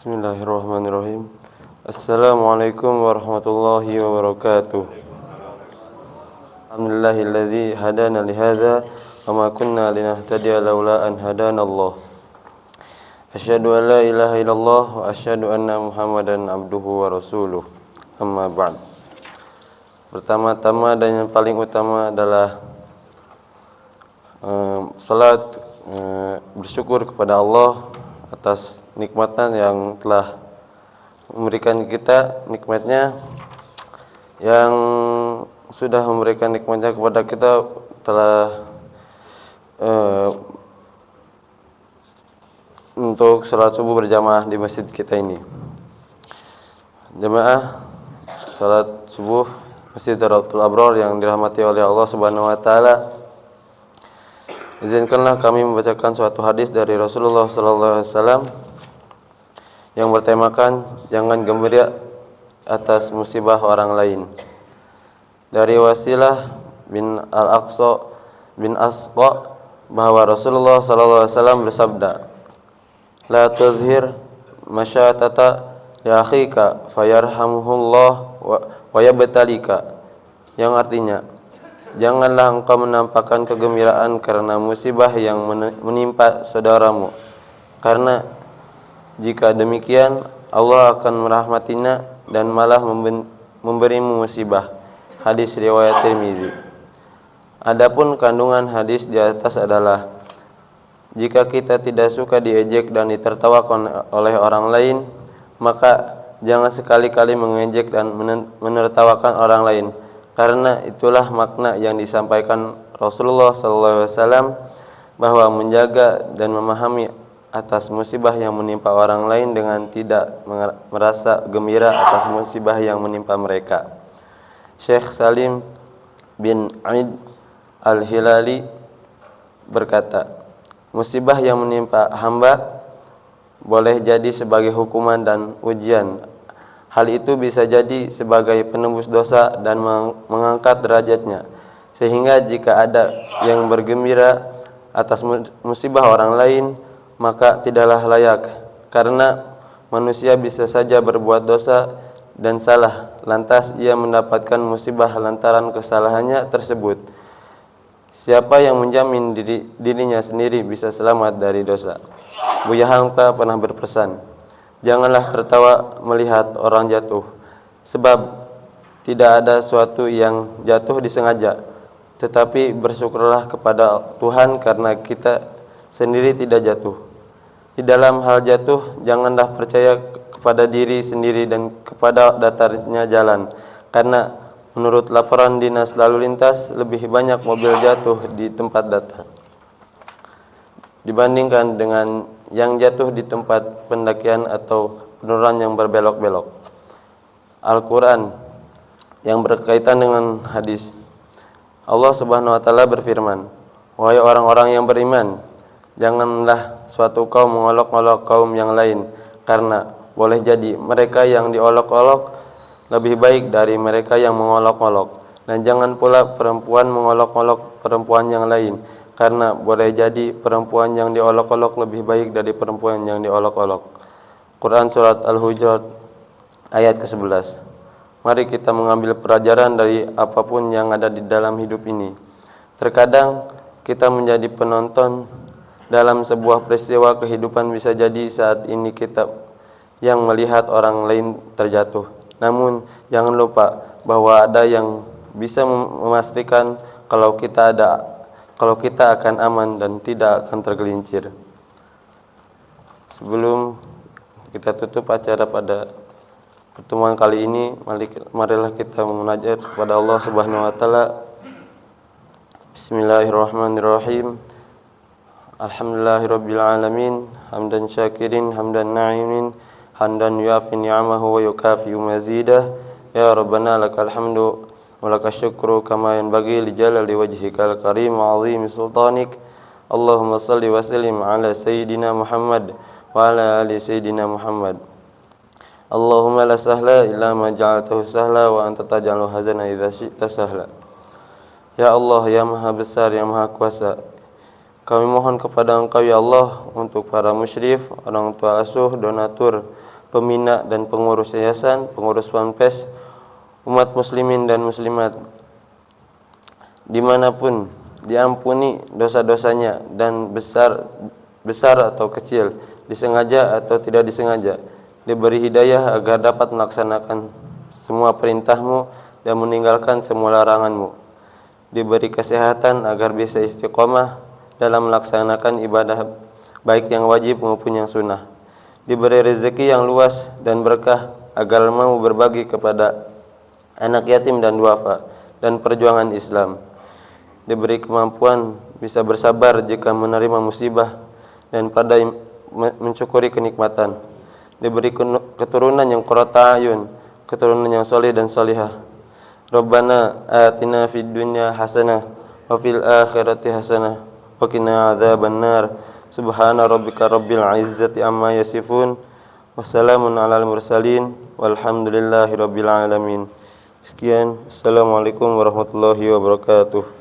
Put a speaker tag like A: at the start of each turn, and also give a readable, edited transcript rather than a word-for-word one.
A: Bismillahirrahmanirrahim. Assalamualaikum warahmatullahi wabarakatuh. Alhamdulillahilladzi hadana lihadza wa ma kunna linahtadiya laula an hadanallah. Asyhadu an la ilaha illallah wa asyhadu anna Muhammadan abduhu wa rasuluh. Amma ba'd. Pertama-tama dan yang paling utama adalah salat, bersyukur kepada Allah atas nikmatnya yang telah memberikan kita nikmatnya, yang sudah memberikan nikmatnya kepada kita telah untuk salat subuh berjamaah di masjid kita ini. Jamaah salat subuh Masjid Darul Abrar yang dirahmati oleh Allah Subhanahu wa taala, izinkanlah kami membacakan suatu hadis dari Rasulullah sallallahu alaihi wasallam yang bertemakan jangan gembira atas musibah orang lain. Dari Wasilah bin Al-Aqsa bin Asqa bahwa Rasulullah sallallahu alaihi wasallam bersabda, "La tuzhir masyatata li akhika fayarhamuhullah wa yabtalika." Yang artinya, janganlah engkau menampakkan kegembiraan karena musibah yang menimpa saudaramu, karena jika demikian Allah akan merahmatinya dan malah memberimu musibah. Hadis riwayat Tirmizi. Adapun kandungan hadis di atas adalah, jika kita tidak suka diejek dan ditertawakan oleh orang lain, maka jangan sekali-kali mengejek dan menertawakan orang lain, karena itulah makna yang disampaikan Rasulullah SAW, bahwa menjaga dan memahami atas musibah yang menimpa orang lain dengan tidak merasa gembira atas musibah yang menimpa mereka. Syekh Salim bin Aid Al-Hilali berkata, musibah yang menimpa hamba boleh jadi sebagai hukuman dan ujian. Hal itu bisa jadi sebagai penembus dosa dan mengangkat derajatnya, sehingga jika ada yang bergembira atas musibah orang lain, maka tidaklah layak, karena manusia bisa saja berbuat dosa dan salah, lantas ia mendapatkan musibah lantaran kesalahannya tersebut. Siapa yang menjamin dirinya sendiri bisa selamat dari dosa? Buya Hamka pernah berpesan, janganlah tertawa melihat orang jatuh, sebab tidak ada suatu yang jatuh disengaja, tetapi bersyukurlah kepada Tuhan karena kita sendiri tidak jatuh. Di dalam hal jatuh, janganlah percaya kepada diri sendiri dan kepada datarnya jalan, karena menurut laporan dinas lalu lintas, lebih banyak mobil jatuh di tempat datar dibandingkan dengan yang jatuh di tempat pendakian atau penurunan yang berbelok-belok. Al-Quran yang berkaitan dengan hadis, Allah Subhanahu wa taala berfirman, "Wahai orang-orang yang beriman, janganlah suatu kaum mengolok-olok kaum yang lain, karena boleh jadi mereka yang diolok-olok lebih baik dari mereka yang mengolok-olok. Dan jangan pula perempuan mengolok-olok perempuan yang lain, karena boleh jadi perempuan yang diolok-olok lebih baik dari perempuan yang diolok-olok." Quran Surat Al-Hujurat ayat ke-11. Mari kita mengambil pelajaran dari apapun yang ada di dalam hidup ini. Terkadang kita menjadi penonton dalam sebuah peristiwa kehidupan. Bisa jadi saat ini kita yang melihat orang lain terjatuh. Namun jangan lupa bahwa ada yang bisa memastikan kalau kita akan aman dan tidak akan tergelincir. Sebelum kita tutup acara pada pertemuan kali ini, marilah kita memunajat kepada Allah Subhanahu wa taala. Bismillahirrahmanirrahim. Alhamdulillahirabbil alamin, hamdan syakirin, hamdan na'imin, hamdan yuafi ni'amahu wa yukafi mazidah. Ya Rabbana lakal hamdu wa lakas syukru kama yanbaghi li jalali wajhikal karim wa 'azimi sultanik. Allahumma shalli wa sallim ala sayyidina Muhammad wa ala ali sayyidina Muhammad. Allahumma la sahla illa ma ja'altahu sahla wa anta taj'alul hazana idza syi'ta sahla. Ya Allah, ya Maha Besar, ya Maha Kuasa, kami mohon kepada Engkau ya Allah untuk para musyrif, orang tua asuh, donatur, pembina dan pengurus yayasan, pengurus fanpage, umat muslimin dan muslimat dimanapun, diampuni dosa-dosanya dan besar atau kecil, disengaja atau tidak disengaja, diberi hidayah agar dapat melaksanakan semua perintahmu dan meninggalkan semua laranganmu, diberi kesehatan agar bisa istiqomah dalam melaksanakan ibadah baik yang wajib maupun yang sunnah, diberi rezeki yang luas dan berkah agar mau berbagi kepada anak yatim dan duafa dan perjuangan Islam, diberi kemampuan bisa bersabar jika menerima musibah dan pandai mensyukuri kenikmatan, diberi keturunan yang qurrata ayun, keturunan yang soleh dan solihah. Rabbana atina fid dunya hasanah wa fil akhirati hasanah wa qina adzabannar. Subhana rabbika rabbil izzati amma yasifun. Wassalamun alal mursalin walhamdulillahi rabbil alamin. Sekian, assalamualaikum warahmatullahi wabarakatuh.